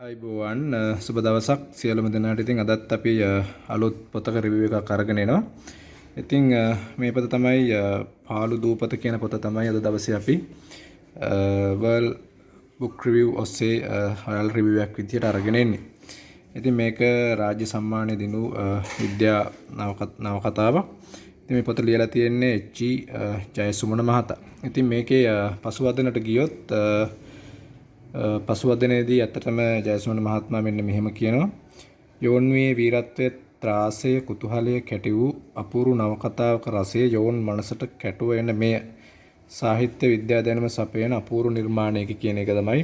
අයිබෝවන් සුබ දවසක් සියලුම දෙනාට. ඉතින් අදත් අපි අලුත් පොතක රිවිව් එකක් අරගෙන එනවා. ඉතින් මේ පොත තමයි පාළු දූපත කියන පොත තමයි අද දවසේ අපි World Book Review ඔස්සේ රයල් රිවිව් එකක් විදියට අරගෙන එන්නේ. ඉතින් මේක රාජ්‍ය සම්මානය දිනු විද්‍යා නවකතාවක්. ඉතින් මේ පොත ලියලා තියෙන්නේ එච්.ජි. ජයසුමන මහතා. ඉතින් මේකේ පසුවදනට ගියොත් පසුවදනේදී ඇත්තටම ජයසුමන මහත්මයා මෙන්න මෙහෙම කියනවා. යෝන්වේ වීරත්වයේ ත්‍රාසය කුතුහලය කැටි වූ අපූර්ව නවකතාවක රසය යෝන් මනසට කැටුව එන මෙය සාහිත්‍ය විද්‍යා දැනුම සපයන අපූර්ව නිර්මාණයක කියන එක තමයි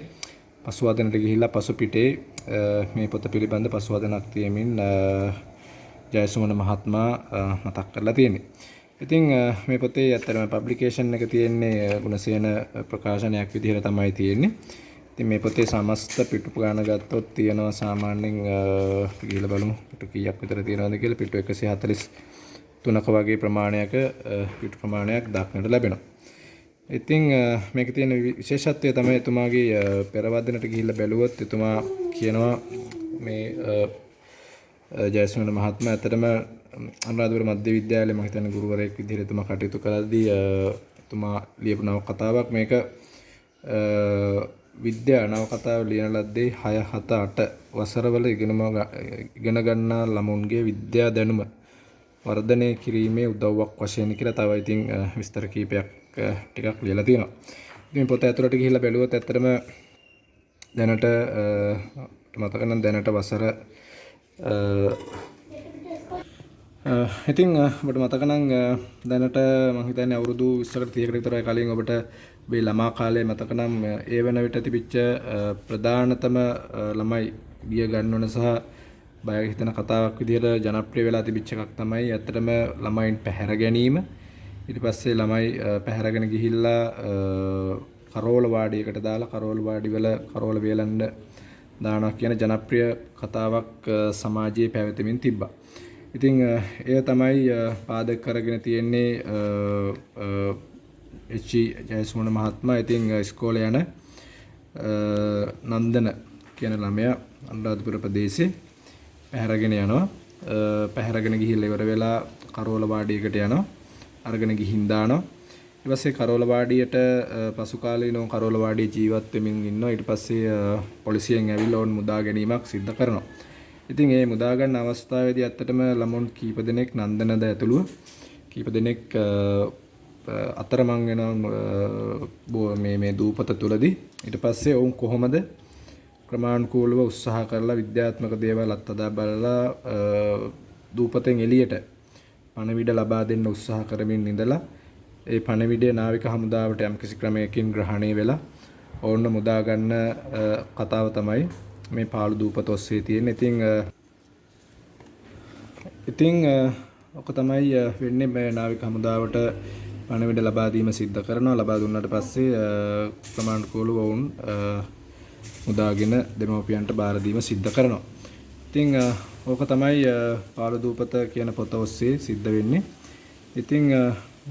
පසුවදනට ගිහිල්ලා පසු පිටේ මේ පොත පිළිබඳ පසුවදනක් තියමින් ජයසුමන මහත්මයා මතක් කරලා තියෙන්නේ. ඉතින් මේ පොතේ ඇත්තටම පබ්ලිකේෂන් එක තියෙන්නේ ගුණසේන ප්‍රකාශනයක් විදිහට තමයි තියෙන්නේ. ඉතින් මේ පොතේ සමස්ත පිටු ගාන ගත්තොත් තියෙනවා සාමාන්‍යයෙන් ගිහලා බලමු පිටු කීයක් විතර තියෙනවද කියලා. පිටු 143ක වගේ ප්‍රමාණයක පිටු ප්‍රමාණයක් දක්නට ලැබෙනවා. ඉතින් මේකේ තියෙන විශේෂත්වය තමයි එතුමාගේ පෙරවදනට ගිහිල්ලා බැලුවොත් එතුමා කියනවා මේ ජයසුමන මහත්මයා ඇත්තටම අනුරාධපුර මධ්‍ය විද්‍යාලයේ මම හිතන්නේ ගුරුවරයෙක් විදිහට එතුමා කටයුතු කළාදී එතුමා ලියපු නවකතාවක් මේක විද්‍යා නවකතාව ලියන ලද්දේ 6 7 8 වසරවල ඉගෙන ගන්නා ළමුන්ගේ විද්‍යා දැනුම වර්ධනය කිරීමේ උදව්වක් වශයෙන් කියලා තව ඉතින් විස්තර කීපයක් ටිකක් ලියලා තියෙනවා. ඉතින් පොත ඇතුළට ගිහිල්ලා බැලුවොත් ඇත්තටම දැනට මතක නම් දැනට වසර ඉතින් ඔබට මතක නම් දැනට මම හිතන්නේ අවුරුදු 20කට 30කට විතර කලින් ඔබට මේ ළමා කාලේ මතක නම් ඒ වෙන විට තිබිච්ච ප්‍රධානතම ළමයි බිය ගන්නවන සහ බය හිතන කතාවක් විදිහට ජනප්‍රිය වෙලා තිබිච්ච එකක් තමයි ඇත්තටම ළමයින් පැහැර ගැනීම. ඊට පස්සේ ළමයි පැහැරගෙන ගිහිල්ලා කරෝල වාඩියකට දාලා කරෝල වාඩි වල කරෝල වේලන්න දානවා කියන ජනප්‍රිය කතාවක් සමාජයේ පැවතෙමින් තිබ්බා. ඉතින් එය තමයි පාදක කරගෙන තියෙන්නේ එච්.ජි. ජයසුමන මහත්මයා. ඉතින් ඉස්කෝලේ යන නන්දන කියන ළමයා අනුරාධපුර ප්‍රදේශේ පැහැරගෙන යනවා. පැහැරගෙන ගිහිල්ලා ඉවර වෙලා කරෝල වාඩියකට යනවා. අරගෙන ගිහින් දානවා. ඊට පස්සේ කරෝල වාඩියට පසු කාලීනව කරෝල වාඩියේ ජීවත් වෙමින් ඉන්නවා. ඊට පස්සේ පොලිසියෙන් ඇවිල්ලා ඕන් මුදා ගැනීමක් සිද්ධ කරනවා. ඉතින් මේ මුදා ගන්න අවස්ථාවේදී ඇත්තටම ළමුන් කීප දෙනෙක් නන්දනද ඇතුළුව කීප දෙනෙක් අතරමං වෙනවා මේ දූපත තුලදී. ඊට පස්සේ ඔවුන් කොහොමද ක්‍රමානුකූලව උත්සාහ කරලා විද්‍යාත්මක දේවල් අත්දැක බලලා දූපතෙන් එළියට පණවිඩ ලබා දෙන්න උත්සාහ කරමින් ඉඳලා ඒ පණවිඩය නාවික හමුදාවට යම්කිසි ක්‍රමයකින් ග්‍රහණය වෙලා ඕන්න මුදා ගන්න කතාව තමයි මේ පාළු දූපත ඔස්සේ තියෙන්නේ. ඉතින් ඔක තමයි වෙන්නේ මේ නාවික හමුදාවට පණවිඩ ලබා දීම සිද්ධ කරනවා. ලබා දුන්නාට පස්සේ ප්‍රමාණිකෝලව වුන් මුදාගෙන දෙමව්පියන්ට බාර දීම සිද්ධ කරනවා. ඉතින් ඕක තමයි පාළු දූපත කියන පොත ඔස්සේ සිද්ධ වෙන්නේ. ඉතින්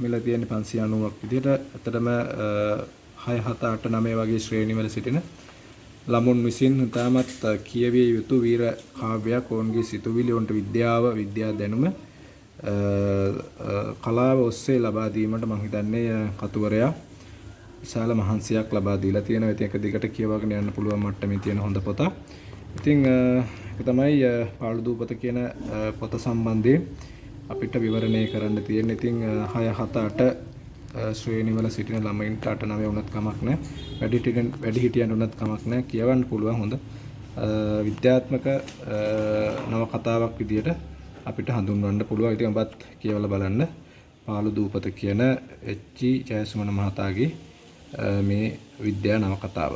මෙල තියෙන්නේ 590ක් විදිහට. ඇත්තටම 6 7 8 9 වගේ ශ්‍රේණිවල සිටින ළමුන් විසින් තාමත් කියවිය යුතු වීර කාව්‍යයක්. ඔවුන්ගේ සිතුවිලි ඔවුන්ට විද්‍යාව විද්‍යා දැනුම කලාව ඔස්සේ ලබා දීමට මම හිතන්නේ කතුවරයා විශාල මහන්සියක් ලබා දීලා තියෙනවා. ඉතින් ඒක දිගට කියවගෙන යන්න පුළුවන් මට්ටමේ තියෙන හොඳ පොතක්. ඉතින් ඒක තමයි පාළු දූපත කියන පොත සම්බන්ධයෙන් අපිට විවරණය කරන්න තියෙන්නේ. ඉතින් 6 7 8 ශ්‍රේණිවල සිටින ළමයින්ට 8 9 වුණත් කමක් නැහැ. වැඩිහිටියන්ට වුණත් කමක් නැහැ. කියවන්න පුළුවන් හොඳ විද්‍යාත්මක නවකතාවක් විදියට අපිට හඳුන්වන්න පුළුවන්. ඉතින් ඔබත් කියවලා බලන්න පාළු දූපත කියන එච්.ජි. ජයසුමන මහතාගේ මේ විද්‍යා නවකතාව.